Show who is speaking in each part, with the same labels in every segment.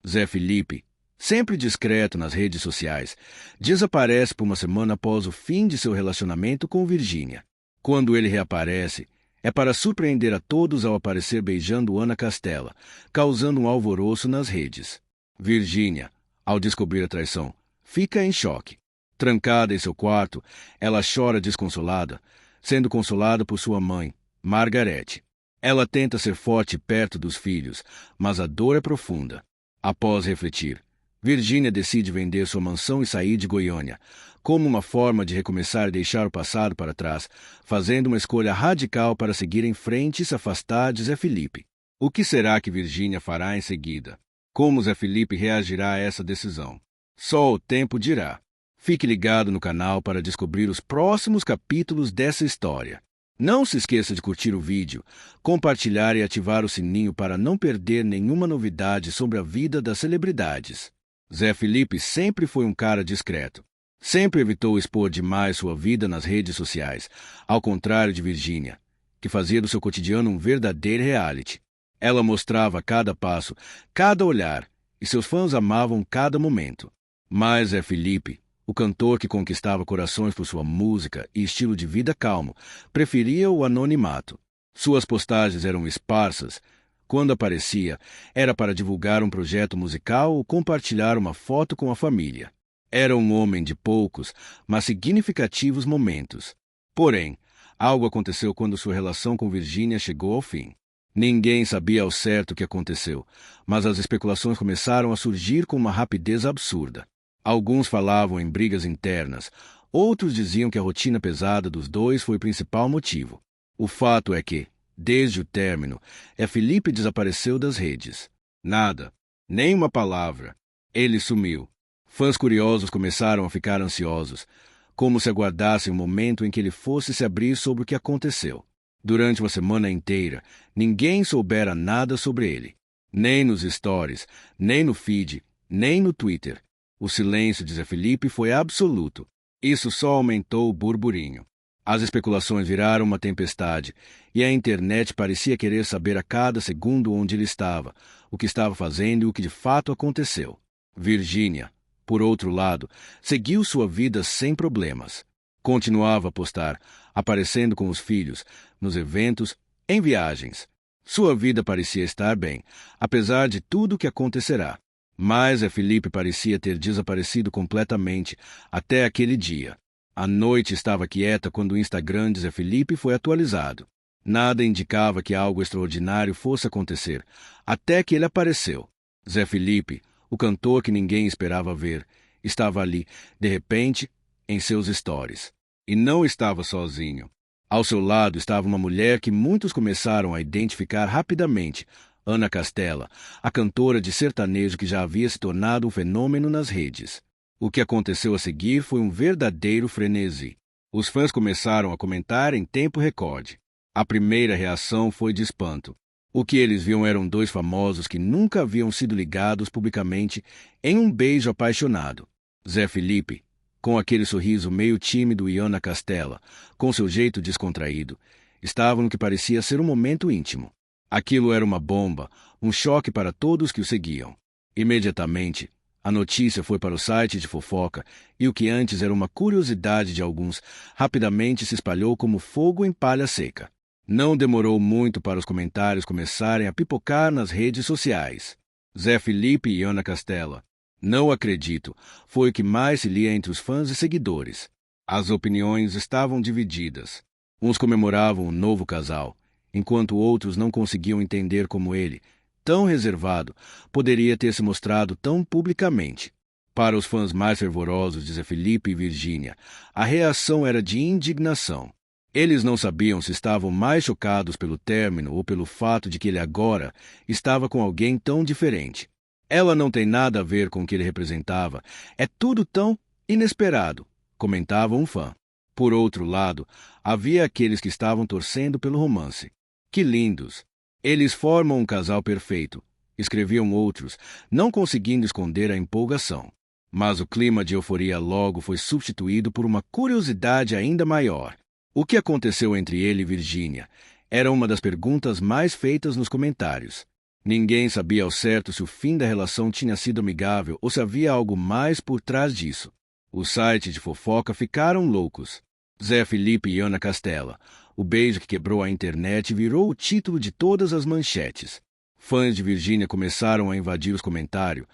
Speaker 1: Zé Felipe, sempre discreto nas redes sociais, desaparece por uma semana após o fim de seu relacionamento com Virgínia. Quando ele reaparece, é para surpreender a todos ao aparecer beijando Ana Castela, causando um alvoroço nas redes. Virgínia, ao descobrir a traição, fica em choque. Trancada em seu quarto, ela chora desconsolada, sendo consolada por sua mãe, Margarete. Ela tenta ser forte perto dos filhos, mas a dor é profunda. Após refletir, Virgínia decide vender sua mansão e sair de Goiânia, como uma forma de recomeçar e deixar o passado para trás, fazendo uma escolha radical para seguir em frente e se afastar de Zé Felipe. O que será que Virgínia fará em seguida? Como Zé Felipe reagirá a essa decisão? Só o tempo dirá. Fique ligado no canal para descobrir os próximos capítulos dessa história. Não se esqueça de curtir o vídeo, compartilhar e ativar o sininho para não perder nenhuma novidade sobre a vida das celebridades. Zé Felipe sempre foi um cara discreto. Sempre evitou expor demais sua vida nas redes sociais, ao contrário de Virgínia, que fazia do seu cotidiano um verdadeiro reality. Ela mostrava cada passo, cada olhar, e seus fãs amavam cada momento. Mas Zé Felipe, o cantor que conquistava corações por sua música e estilo de vida calmo, preferia o anonimato. Suas postagens eram esparsas. Quando aparecia, era para divulgar um projeto musical ou compartilhar uma foto com a família. Era um homem de poucos, mas significativos momentos. Porém, algo aconteceu quando sua relação com Virgínia chegou ao fim. Ninguém sabia ao certo o que aconteceu, mas as especulações começaram a surgir com uma rapidez absurda. Alguns falavam em brigas internas, outros diziam que a rotina pesada dos dois foi o principal motivo. O fato é que, desde o término, Felipe desapareceu das redes. Nada, nem uma palavra. Ele sumiu. Fãs curiosos começaram a ficar ansiosos, como se aguardassem o momento em que ele fosse se abrir sobre o que aconteceu. Durante uma semana inteira, ninguém soubera nada sobre ele. Nem nos stories, nem no feed, nem no Twitter. O silêncio de Zé Felipe foi absoluto. Isso só aumentou o burburinho. As especulações viraram uma tempestade, e a internet parecia querer saber a cada segundo onde ele estava, o que estava fazendo e o que de fato aconteceu. Virgínia, por outro lado, seguiu sua vida sem problemas. Continuava a postar, aparecendo com os filhos, nos eventos, em viagens. Sua vida parecia estar bem, apesar de tudo o que acontecerá. Mas Felipe parecia ter desaparecido completamente até aquele dia. A noite estava quieta quando o Instagram de Zé Felipe foi atualizado. Nada indicava que algo extraordinário fosse acontecer, até que ele apareceu. Zé Felipe, o cantor que ninguém esperava ver, estava ali, de repente, em seus stories. E não estava sozinho. Ao seu lado estava uma mulher que muitos começaram a identificar rapidamente, Ana Castela, a cantora de sertanejo que já havia se tornado um fenômeno nas redes. O que aconteceu a seguir foi um verdadeiro frenesi. Os fãs começaram a comentar em tempo recorde. A primeira reação foi de espanto. O que eles viam eram dois famosos que nunca haviam sido ligados publicamente em um beijo apaixonado. Zé Felipe, com aquele sorriso meio tímido, e Ana Castela, com seu jeito descontraído, estavam no que parecia ser um momento íntimo. Aquilo era uma bomba, um choque para todos que o seguiam. Imediatamente, a notícia foi para o site de fofoca e o que antes era uma curiosidade de alguns, rapidamente se espalhou como fogo em palha seca. Não demorou muito para os comentários começarem a pipocar nas redes sociais. Zé Felipe e Ana Castela. Não acredito, foi o que mais se lia entre os fãs e seguidores. As opiniões estavam divididas. Uns comemoravam o novo casal, enquanto outros não conseguiam entender como ele, tão reservado, poderia ter se mostrado tão publicamente. Para os fãs mais fervorosos de Zé Felipe e Virgínia, a reação era de indignação. Eles não sabiam se estavam mais chocados pelo término ou pelo fato de que ele agora estava com alguém tão diferente. Ela não tem nada a ver com o que ele representava. É tudo tão inesperado, comentava um fã. Por outro lado, havia aqueles que estavam torcendo pelo romance. Que lindos! Eles formam um casal perfeito, escreviam outros, não conseguindo esconder a empolgação. Mas o clima de euforia logo foi substituído por uma curiosidade ainda maior. O que aconteceu entre ele e Virgínia era uma das perguntas mais feitas nos comentários. Ninguém sabia ao certo se o fim da relação tinha sido amigável ou se havia algo mais por trás disso. Os sites de fofoca ficaram loucos. Zé Felipe e Ana Castela. O beijo que quebrou a internet virou o título de todas as manchetes. Fãs de Virgínia começaram a invadir os comentários,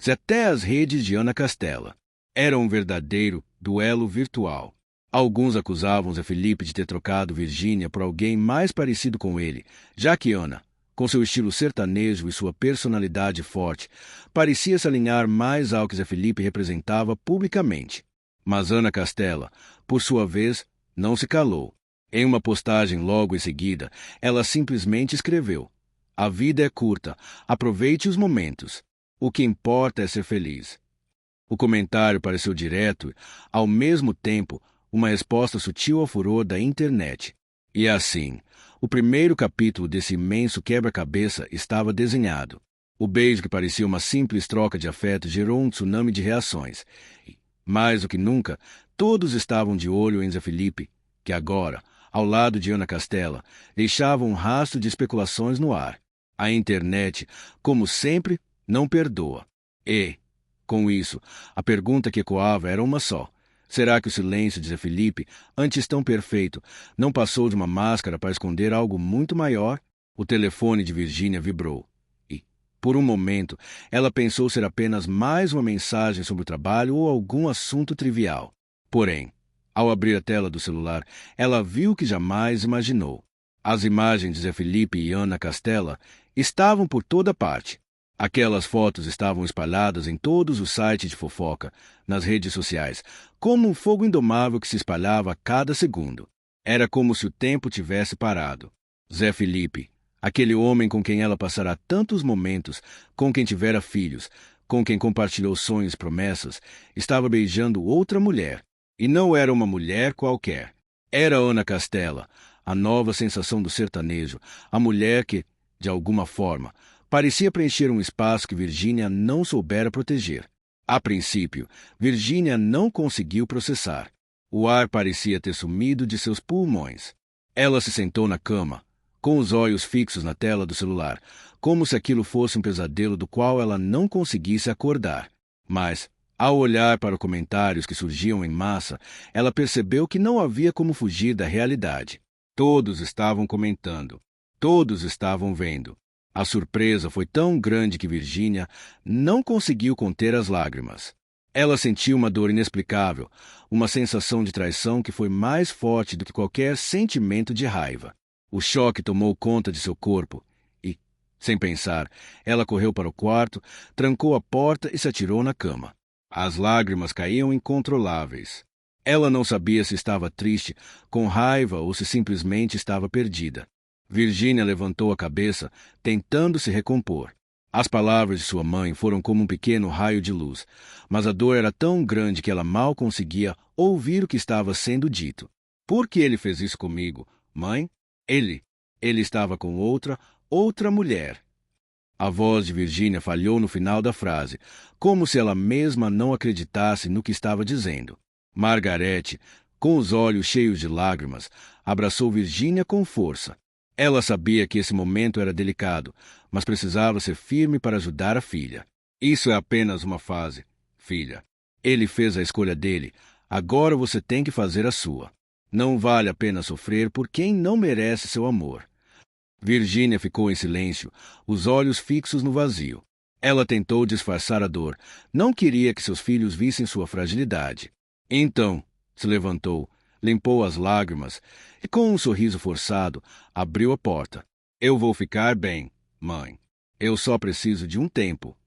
Speaker 1: até as redes de Ana Castela. Era um verdadeiro duelo virtual. Alguns acusavam Zé Felipe de ter trocado Virgínia por alguém mais parecido com ele, já que Ana, com seu estilo sertanejo e sua personalidade forte, parecia se alinhar mais ao que Zé Felipe representava publicamente. Mas Ana Castela, por sua vez, não se calou. Em uma postagem logo em seguida, ela simplesmente escreveu: "A vida é curta, aproveite os momentos. O que importa é ser feliz." O comentário pareceu direto, ao mesmo tempo, uma resposta sutil ao furor da internet. E assim, o primeiro capítulo desse imenso quebra-cabeça estava desenhado. O beijo que parecia uma simples troca de afeto gerou um tsunami de reações. E, mais do que nunca, todos estavam de olho em Zé Felipe, que agora, ao lado de Ana Castela, deixava um rastro de especulações no ar. A internet, como sempre, não perdoa. E, com isso, a pergunta que ecoava era uma só. Será que o silêncio de Zé Felipe, antes tão perfeito, não passou de uma máscara para esconder algo muito maior? O telefone de Virgínia vibrou. E, por um momento, ela pensou ser apenas mais uma mensagem sobre o trabalho ou algum assunto trivial. Porém, ao abrir a tela do celular, ela viu o que jamais imaginou. As imagens de Zé Felipe e Ana Castela estavam por toda parte. Aquelas fotos estavam espalhadas em todos os sites de fofoca, nas redes sociais, como um fogo indomável que se espalhava a cada segundo. Era como se o tempo tivesse parado. Zé Felipe, aquele homem com quem ela passara tantos momentos, com quem tivera filhos, com quem compartilhou sonhos e promessas, estava beijando outra mulher. E não era uma mulher qualquer. Era Ana Castela, a nova sensação do sertanejo, a mulher que, de alguma forma, parecia preencher um espaço que Virgínia não soubera proteger. A princípio, Virgínia não conseguiu processar. O ar parecia ter sumido de seus pulmões. Ela se sentou na cama, com os olhos fixos na tela do celular, como se aquilo fosse um pesadelo do qual ela não conseguisse acordar. Mas, ao olhar para os comentários que surgiam em massa, ela percebeu que não havia como fugir da realidade. Todos estavam comentando. Todos estavam vendo. A surpresa foi tão grande que Virgínia não conseguiu conter as lágrimas. Ela sentiu uma dor inexplicável, uma sensação de traição que foi mais forte do que qualquer sentimento de raiva. O choque tomou conta de seu corpo e, sem pensar, ela correu para o quarto, trancou a porta e se atirou na cama. As lágrimas caíam incontroláveis. Ela não sabia se estava triste, com raiva ou se simplesmente estava perdida. Virgínia levantou a cabeça, tentando se recompor. As palavras de sua mãe foram como um pequeno raio de luz, mas a dor era tão grande que ela mal conseguia ouvir o que estava sendo dito. "Por que ele fez isso comigo, mãe? Ele estava com outra mulher." A voz de Virgínia falhou no final da frase, como se ela mesma não acreditasse no que estava dizendo. Margarete, com os olhos cheios de lágrimas, abraçou Virgínia com força. Ela sabia que esse momento era delicado, mas precisava ser firme para ajudar a filha. "Isso é apenas uma fase, filha. Ele fez a escolha dele, agora você tem que fazer a sua. Não vale a pena sofrer por quem não merece seu amor." Virgínia ficou em silêncio, os olhos fixos no vazio. Ela tentou disfarçar a dor, não queria que seus filhos vissem sua fragilidade. Então, se levantou, limpou as lágrimas e, com um sorriso forçado, abriu a porta. "Eu vou ficar bem, mãe. Eu só preciso de um tempo."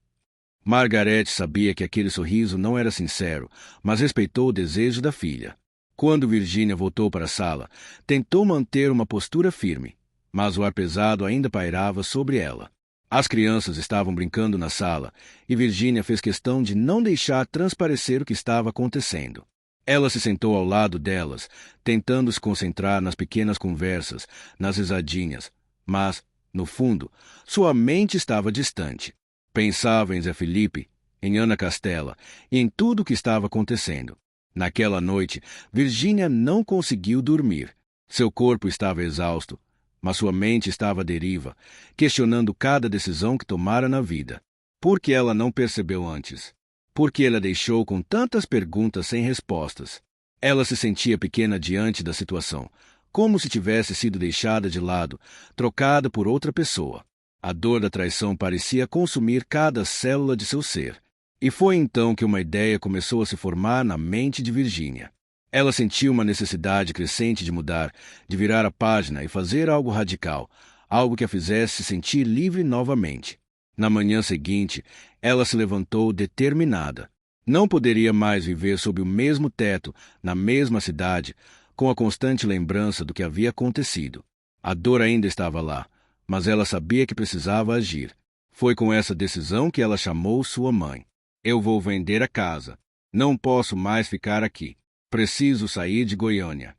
Speaker 1: Margarete sabia que aquele sorriso não era sincero, mas respeitou o desejo da filha. Quando Virgínia voltou para a sala, tentou manter uma postura firme, mas o ar pesado ainda pairava sobre ela. As crianças estavam brincando na sala e Virgínia fez questão de não deixar transparecer o que estava acontecendo. Ela se sentou ao lado delas, tentando se concentrar nas pequenas conversas, nas risadinhas, mas, no fundo, sua mente estava distante. Pensava em Zé Felipe, em Ana Castela e em tudo o que estava acontecendo. Naquela noite, Virgínia não conseguiu dormir. Seu corpo estava exausto, mas sua mente estava à deriva, questionando cada decisão que tomara na vida. Por que ela não percebeu antes? Por que ela deixou com tantas perguntas sem respostas? Ela se sentia pequena diante da situação, como se tivesse sido deixada de lado, trocada por outra pessoa. A dor da traição parecia consumir cada célula de seu ser. E foi então que uma ideia começou a se formar na mente de Virginia. Ela sentiu uma necessidade crescente de mudar, de virar a página e fazer algo radical, algo que a fizesse se sentir livre novamente. Na manhã seguinte, ela se levantou determinada. Não poderia mais viver sob o mesmo teto, na mesma cidade, com a constante lembrança do que havia acontecido. A dor ainda estava lá, mas ela sabia que precisava agir. Foi com essa decisão que ela chamou sua mãe. Eu vou vender a casa. Não posso mais ficar aqui. Preciso sair de Goiânia.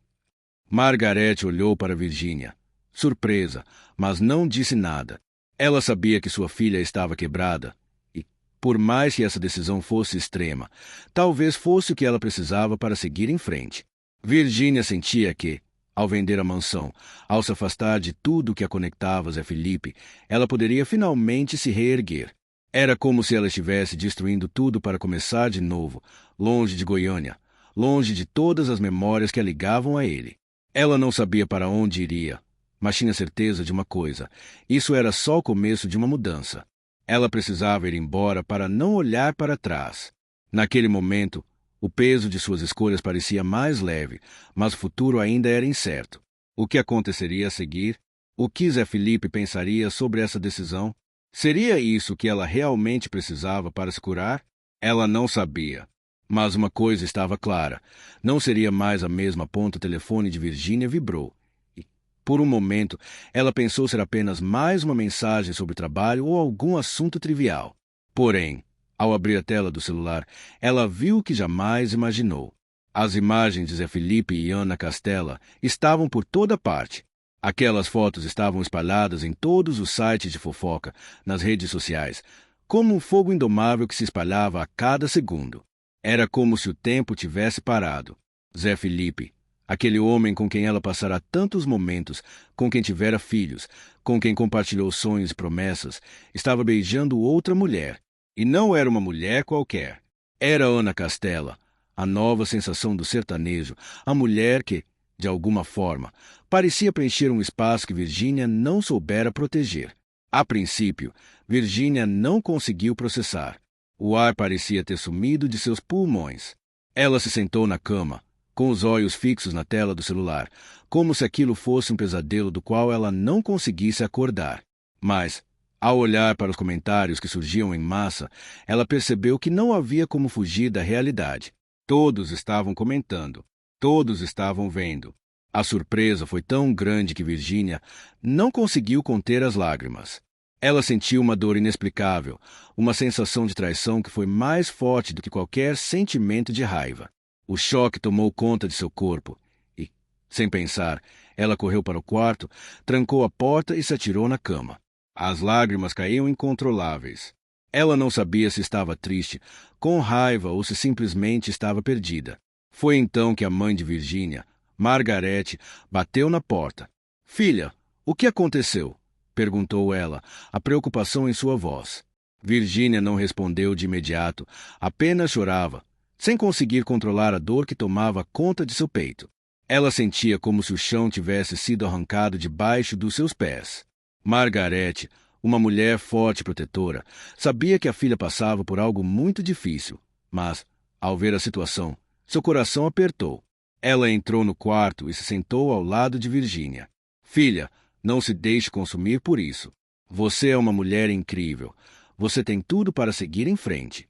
Speaker 1: Margarete olhou para Virginia, surpresa, mas não disse nada. Ela sabia que sua filha estava quebrada e, por mais que essa decisão fosse extrema, talvez fosse o que ela precisava para seguir em frente. Virginia sentia que, ao vender a mansão, ao se afastar de tudo que a conectava a Zé Felipe, ela poderia finalmente se reerguer. Era como se ela estivesse destruindo tudo para começar de novo, longe de Goiânia, longe de todas as memórias que a ligavam a ele. Ela não sabia para onde iria, mas tinha certeza de uma coisa: isso era só o começo de uma mudança. Ela precisava ir embora para não olhar para trás. Naquele momento, o peso de suas escolhas parecia mais leve, mas o futuro ainda era incerto. O que aconteceria a seguir? O que Zé Felipe pensaria sobre essa decisão? Seria isso que ela realmente precisava para se curar? Ela não sabia. Mas uma coisa estava clara: não seria mais a mesma ponta. O telefone de Virginia vibrou. E, por um momento, ela pensou ser apenas mais uma mensagem sobre trabalho ou algum assunto trivial. Porém, ao abrir a tela do celular, ela viu o que jamais imaginou. As imagens de Zé Felipe e Ana Castela estavam por toda parte. Aquelas fotos estavam espalhadas em todos os sites de fofoca, nas redes sociais, como um fogo indomável que se espalhava a cada segundo. Era como se o tempo tivesse parado. Zé Felipe, aquele homem com quem ela passara tantos momentos, com quem tivera filhos, com quem compartilhou sonhos e promessas, estava beijando outra mulher. E não era uma mulher qualquer. Era Ana Castela, a nova sensação do sertanejo, a mulher que, de alguma forma, parecia preencher um espaço que Virginia não soubera proteger. A princípio, Virginia não conseguiu processar. O ar parecia ter sumido de seus pulmões. Ela se sentou na cama, com os olhos fixos na tela do celular, como se aquilo fosse um pesadelo do qual ela não conseguisse acordar. Mas, ao olhar para os comentários que surgiam em massa, ela percebeu que não havia como fugir da realidade. Todos estavam comentando. Todos estavam vendo. A surpresa foi tão grande que Virginia não conseguiu conter as lágrimas. Ela sentiu uma dor inexplicável, uma sensação de traição que foi mais forte do que qualquer sentimento de raiva. O choque tomou conta de seu corpo e, sem pensar, ela correu para o quarto, trancou a porta e se atirou na cama. As lágrimas caíam incontroláveis. Ela não sabia se estava triste, com raiva ou se simplesmente estava perdida. Foi então que a mãe de Virginia, Margarete, bateu na porta. "Filha, o que aconteceu?" perguntou ela, a preocupação em sua voz. Virginia não respondeu de imediato, apenas chorava, sem conseguir controlar a dor que tomava conta de seu peito. Ela sentia como se o chão tivesse sido arrancado debaixo dos seus pés. Margarete, uma mulher forte e protetora, sabia que a filha passava por algo muito difícil, mas, ao ver a situação, seu coração apertou. Ela entrou no quarto e se sentou ao lado de Virginia. "Filha, não se deixe consumir por isso. Você é uma mulher incrível. Você tem tudo para seguir em frente."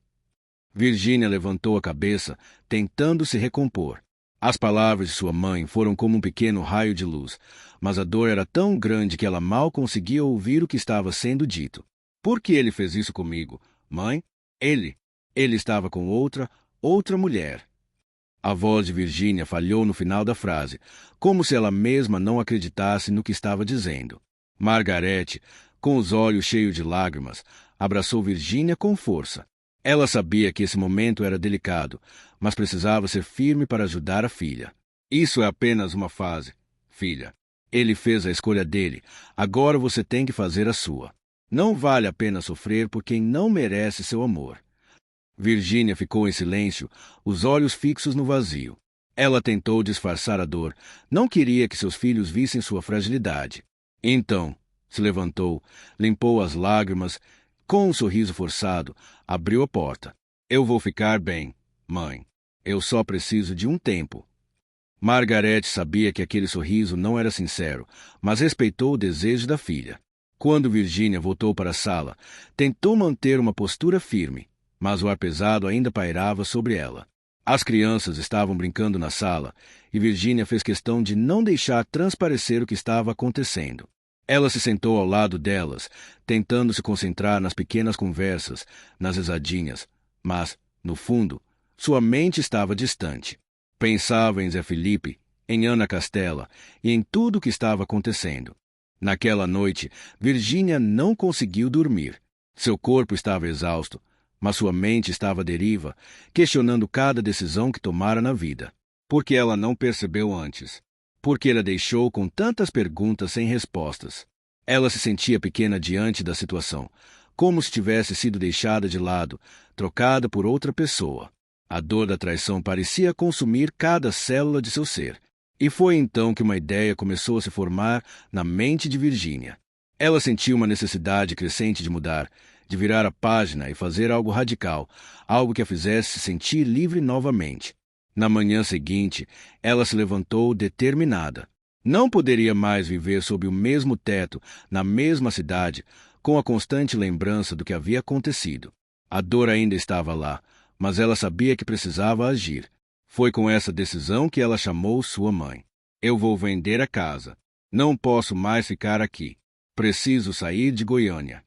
Speaker 1: Virginia levantou a cabeça, tentando se recompor. As palavras de sua mãe foram como um pequeno raio de luz, mas a dor era tão grande que ela mal conseguia ouvir o que estava sendo dito. "Por que ele fez isso comigo, mãe? Ele estava com outra mulher." A voz de Virginia falhou no final da frase, como se ela mesma não acreditasse no que estava dizendo. Margarete, com os olhos cheios de lágrimas, abraçou Virginia com força. Ela sabia que esse momento era delicado, mas precisava ser firme para ajudar a filha. "Isso é apenas uma fase, filha. Ele fez a escolha dele, agora você tem que fazer a sua. Não vale a pena sofrer por quem não merece seu amor. Virgínia ficou em silêncio, os olhos fixos no vazio. Ela tentou disfarçar a dor, não queria que seus filhos vissem sua fragilidade. Então, se levantou, limpou as lágrimas, com um sorriso forçado, abriu a porta. Eu vou ficar bem, mãe. Eu só preciso de um tempo. Margaret sabia que aquele sorriso não era sincero, mas respeitou o desejo da filha. Quando Virgínia voltou para a sala, tentou manter uma postura firme, mas o ar pesado ainda pairava sobre ela. As crianças estavam brincando na sala, e Virgínia fez questão de não deixar transparecer o que estava acontecendo. Ela se sentou ao lado delas, tentando se concentrar nas pequenas conversas, nas risadinhas, mas, no fundo, sua mente estava distante. Pensava em Zé Felipe, em Ana Castela e em tudo o que estava acontecendo. Naquela noite, Virgínia não conseguiu dormir. Seu corpo estava exausto, mas sua mente estava à deriva, questionando cada decisão que tomara na vida. Por que ela não percebeu antes? Por que ela deixou com tantas perguntas sem respostas? Ela se sentia pequena diante da situação, como se tivesse sido deixada de lado, trocada por outra pessoa. A dor da traição parecia consumir cada célula de seu ser. E foi então que uma ideia começou a se formar na mente de Virgínia. Ela sentiu uma necessidade crescente de mudar, de virar a página e fazer algo radical, algo que a fizesse se sentir livre novamente. Na manhã seguinte, ela se levantou determinada. Não poderia mais viver sob o mesmo teto, na mesma cidade, com a constante lembrança do que havia acontecido. A dor ainda estava lá, mas ela sabia que precisava agir. Foi com essa decisão que ela chamou sua mãe. Eu vou vender a casa. Não posso mais ficar aqui. Preciso sair de Goiânia.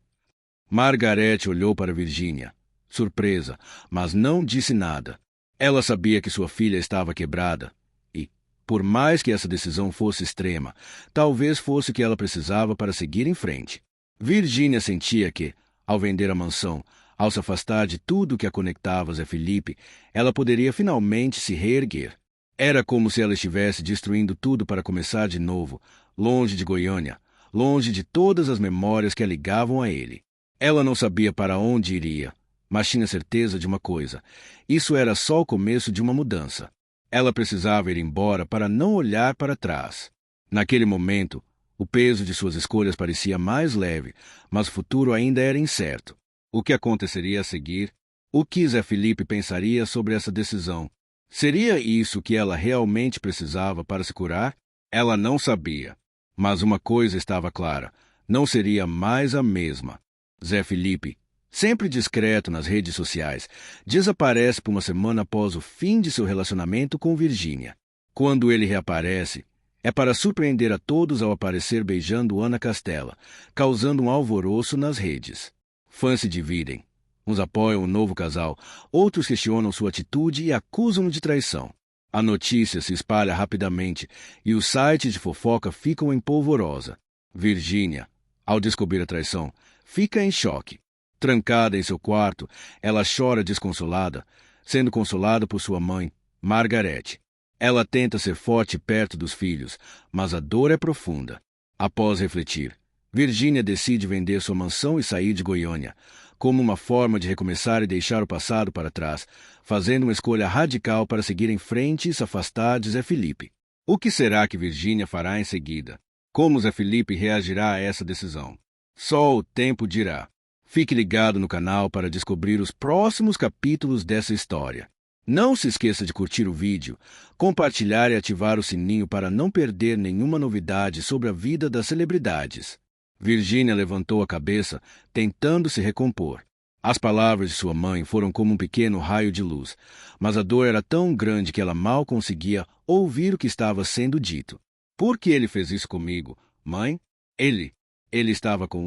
Speaker 1: Margaret olhou para Virgínia, surpresa, mas não disse nada. Ela sabia que sua filha estava quebrada e, por mais que essa decisão fosse extrema, talvez fosse o que ela precisava para seguir em frente. Virgínia sentia que, ao vender a mansão, ao se afastar de tudo que a conectava a Zé Felipe, ela poderia finalmente se reerguer. Era como se ela estivesse destruindo tudo para começar de novo, longe de Goiânia, longe de todas as memórias que a ligavam a ele. Ela não sabia para onde iria, mas tinha certeza de uma coisa: isso era só o começo de uma mudança. Ela precisava ir embora para não olhar para trás. Naquele momento, o peso de suas escolhas parecia mais leve, mas o futuro ainda era incerto. O que aconteceria a seguir? O que Zé Felipe pensaria sobre essa decisão? Seria isso o que ela realmente precisava para se curar? Ela não sabia. Mas uma coisa estava clara: não seria mais a mesma. Zé Felipe, sempre discreto nas redes sociais, desaparece por uma semana após o fim de seu relacionamento com Virgínia. Quando ele reaparece, é para surpreender a todos ao aparecer beijando Ana Castela, causando um alvoroço nas redes. Fãs se dividem. Uns apoiam o novo casal, outros questionam sua atitude e acusam-no de traição. A notícia se espalha rapidamente e os sites de fofoca ficam em polvorosa. Virgínia, ao descobrir a traição, fica em choque. Trancada em seu quarto, ela chora desconsolada, sendo consolada por sua mãe, Margaret. Ela tenta ser forte perto dos filhos, mas a dor é profunda. Após refletir, Virgínia decide vender sua mansão e sair de Goiânia, como uma forma de recomeçar e deixar o passado para trás, fazendo uma escolha radical para seguir em frente e se afastar de Zé Felipe. O que será que Virgínia fará em seguida? Como Zé Felipe reagirá a essa decisão? Só o tempo dirá. Fique ligado no canal para descobrir os próximos capítulos dessa história. Não se esqueça de curtir o vídeo, compartilhar e ativar o sininho para não perder nenhuma novidade sobre a vida das celebridades. Virgínia levantou a cabeça, tentando se recompor. As palavras de sua mãe foram como um pequeno raio de luz, mas a dor era tão grande que ela mal conseguia ouvir o que estava sendo dito. Por que ele fez isso comigo, mãe? Ele estava com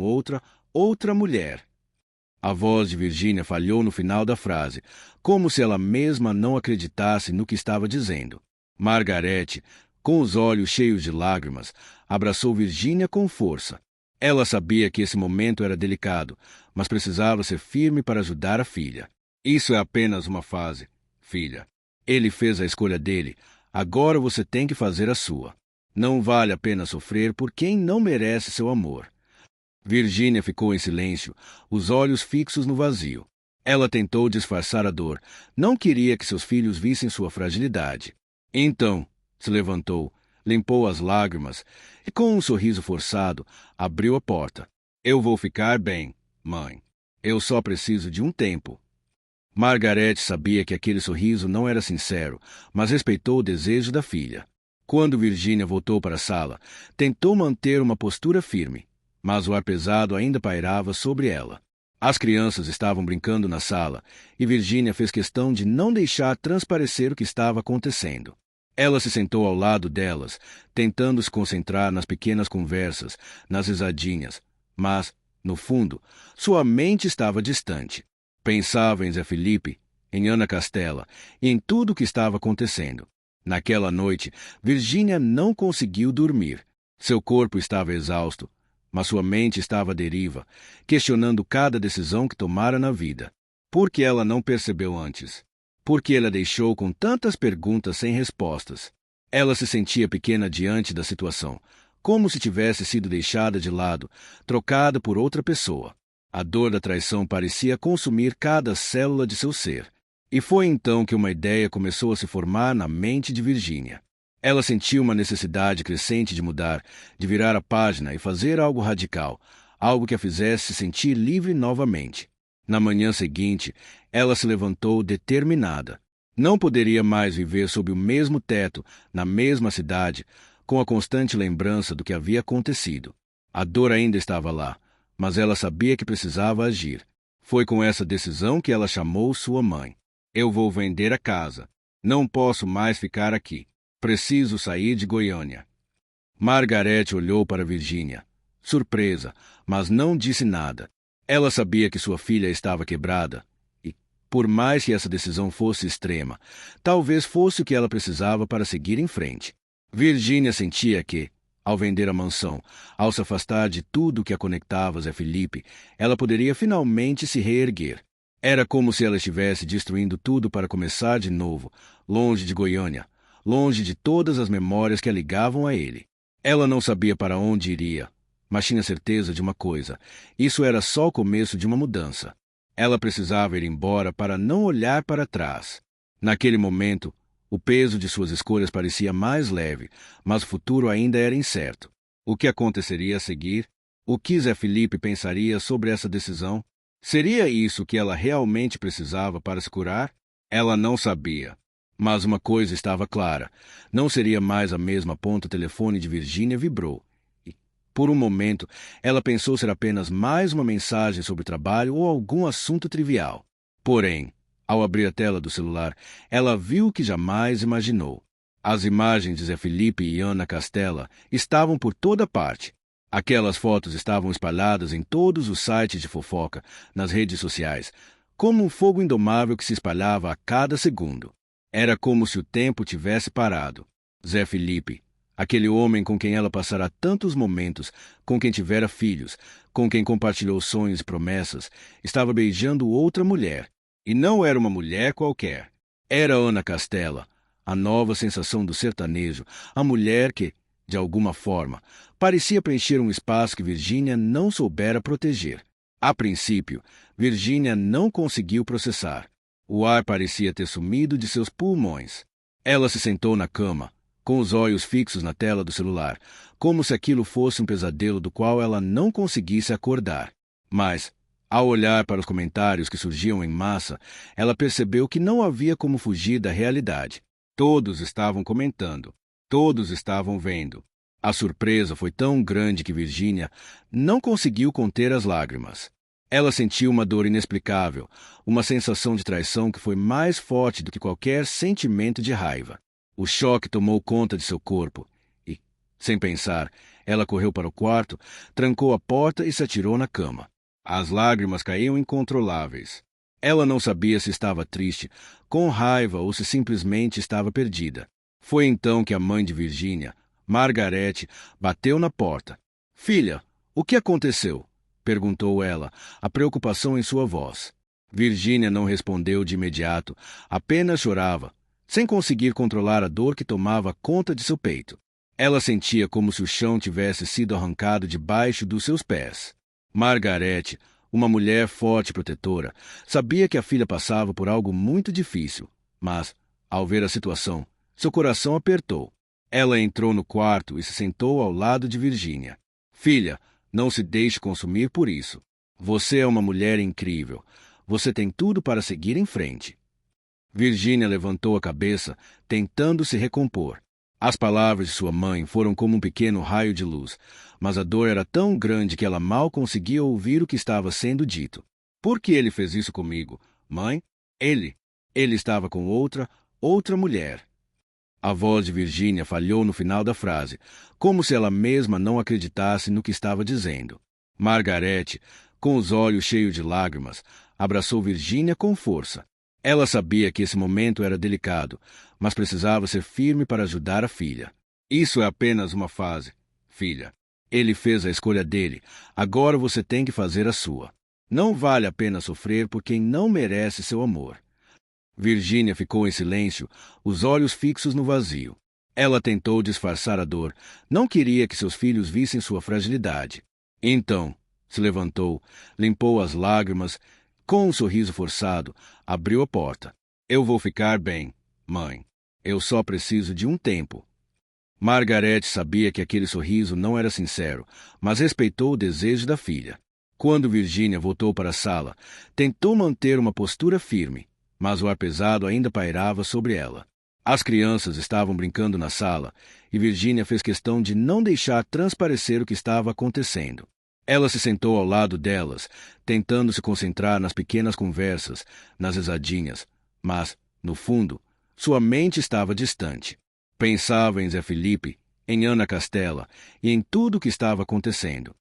Speaker 1: outra mulher. A voz de Virgínia falhou no final da frase, como se ela mesma não acreditasse no que estava dizendo. Margaret, com os olhos cheios de lágrimas, abraçou Virgínia com força. Ela sabia que esse momento era delicado, mas precisava ser firme para ajudar a filha. Isso é apenas uma fase, filha. Ele fez a escolha dele, agora você tem que fazer a sua. Não vale a pena sofrer por quem não merece seu amor. Virgínia ficou em silêncio, os olhos fixos no vazio. Ela tentou disfarçar a dor. Não queria que seus filhos vissem sua fragilidade. Então, se levantou, limpou as lágrimas e, com um sorriso forçado, abriu a porta. Eu vou ficar bem, mãe. Eu só preciso de um tempo. Margaret sabia que aquele sorriso não era sincero, mas respeitou o desejo da filha. Quando Virgínia voltou para a sala, tentou manter uma postura firme, mas o ar pesado ainda pairava sobre ela. As crianças estavam brincando na sala e Virgínia fez questão de não deixar transparecer o que estava acontecendo. Ela se sentou ao lado delas, tentando se concentrar nas pequenas conversas, nas risadinhas, mas, no fundo, sua mente estava distante. Pensava em Zé Felipe, em Ana Castela e em tudo o que estava acontecendo. Naquela noite, Virgínia não conseguiu dormir. Seu corpo estava exausto, mas sua mente estava à deriva, questionando cada decisão que tomara na vida. Por que ela não percebeu antes? Por que ela deixou com tantas perguntas sem respostas? Ela se sentia pequena diante da situação, como se tivesse sido deixada de lado, trocada por outra pessoa. A dor da traição parecia consumir cada célula de seu ser. E foi então que uma ideia começou a se formar na mente de Virgínia. Ela sentiu uma necessidade crescente de mudar, de virar a página e fazer algo radical, algo que a fizesse se sentir livre novamente. Na manhã seguinte, ela se levantou determinada. Não poderia mais viver sob o mesmo teto, na mesma cidade, com a constante lembrança do que havia acontecido. A dor ainda estava lá, mas ela sabia que precisava agir. Foi com essa decisão que ela chamou sua mãe. Eu vou vender a casa. Não posso mais ficar aqui. Preciso sair de Goiânia. Margaret olhou para Virgínia, surpresa, mas não disse nada. Ela sabia que sua filha estava quebrada e, por mais que essa decisão fosse extrema, talvez fosse o que ela precisava para seguir em frente. Virgínia sentia que, ao vender a mansão, ao se afastar de tudo o que a conectava a Zé Felipe, ela poderia finalmente se reerguer. Era como se ela estivesse destruindo tudo para começar de novo, longe de Goiânia, longe de todas as memórias que a ligavam a ele. Ela não sabia para onde iria, mas tinha certeza de uma coisa: isso era só o começo de uma mudança. Ela precisava ir embora para não olhar para trás. Naquele momento, o peso de suas escolhas parecia mais leve, mas o futuro ainda era incerto. O que aconteceria a seguir? O que Zé Felipe pensaria sobre essa decisão? Seria isso que ela realmente precisava para se curar? Ela não sabia. Mas uma coisa estava clara: não seria mais a mesma. O telefone de Virgínia vibrou. E, por um momento, ela pensou ser apenas mais uma mensagem sobre trabalho ou algum assunto trivial. Porém, ao abrir a tela do celular, ela viu o que jamais imaginou. As imagens de Zé Felipe e Ana Castela estavam por toda parte. Aquelas fotos estavam espalhadas em todos os sites de fofoca, nas redes sociais, como um fogo indomável que se espalhava a cada segundo. Era como se o tempo tivesse parado. Zé Felipe, aquele homem com quem ela passara tantos momentos, com quem tivera filhos, com quem compartilhou sonhos e promessas, estava beijando outra mulher. E não era uma mulher qualquer. Era Ana Castela, a nova sensação do sertanejo, a mulher que, de alguma forma, parecia preencher um espaço que Virgínia não soubera proteger. A princípio, Virgínia não conseguiu processar. O ar parecia ter sumido de seus pulmões. Ela se sentou na cama, com os olhos fixos na tela do celular, como se aquilo fosse um pesadelo do qual ela não conseguisse acordar. Mas, ao olhar para os comentários que surgiam em massa, ela percebeu que não havia como fugir da realidade. Todos estavam comentando. Todos estavam vendo. A surpresa foi tão grande que Virgínia não conseguiu conter as lágrimas. Ela sentiu uma dor inexplicável, uma sensação de traição que foi mais forte do que qualquer sentimento de raiva. O choque tomou conta de seu corpo e, sem pensar, ela correu para o quarto, trancou a porta e se atirou na cama. As lágrimas caíam incontroláveis. Ela não sabia se estava triste, com raiva ou se simplesmente estava perdida. Foi então que a mãe de Virgínia, Margaret, bateu na porta. "Filha, o que aconteceu?" perguntou ela, a preocupação em sua voz. Virgínia não respondeu de imediato, apenas chorava, sem conseguir controlar a dor que tomava conta de seu peito. Ela sentia como se o chão tivesse sido arrancado debaixo dos seus pés. Margarete, uma mulher forte e protetora, sabia que a filha passava por algo muito difícil, mas, ao ver a situação, seu coração apertou. Ela entrou no quarto e se sentou ao lado de Virgínia. Filha, não se deixe consumir por isso. Você é uma mulher incrível. Você tem tudo para seguir em frente. Virgínia levantou a cabeça, tentando se recompor. As palavras de sua mãe foram como um pequeno raio de luz, mas a dor era tão grande que ela mal conseguia ouvir o que estava sendo dito. Por que ele fez isso comigo, mãe? Ele estava com outra mulher. A voz de Virgínia falhou no final da frase, como se ela mesma não acreditasse no que estava dizendo. Margarete, com os olhos cheios de lágrimas, abraçou Virgínia com força. Ela sabia que esse momento era delicado, mas precisava ser firme para ajudar a filha. Isso é apenas uma fase, filha. Ele fez a escolha dele, agora você tem que fazer a sua. Não vale a pena sofrer por quem não merece seu amor. Virgínia ficou em silêncio, os olhos fixos no vazio. Ela tentou disfarçar a dor, não queria que seus filhos vissem sua fragilidade. Então, se levantou, limpou as lágrimas, com um sorriso forçado, abriu a porta. Eu vou ficar bem, mãe. Eu só preciso de um tempo. Margarete sabia que aquele sorriso não era sincero, mas respeitou o desejo da filha. Quando Virgínia voltou para a sala, tentou manter uma postura firme, mas o ar pesado ainda pairava sobre ela. As crianças estavam brincando na sala, e Virgínia fez questão de não deixar transparecer o que estava acontecendo. Ela se sentou ao lado delas, tentando se concentrar nas pequenas conversas, nas risadinhas, mas, no fundo, sua mente estava distante. Pensava em Zé Felipe, em Ana Castela e em tudo o que estava acontecendo.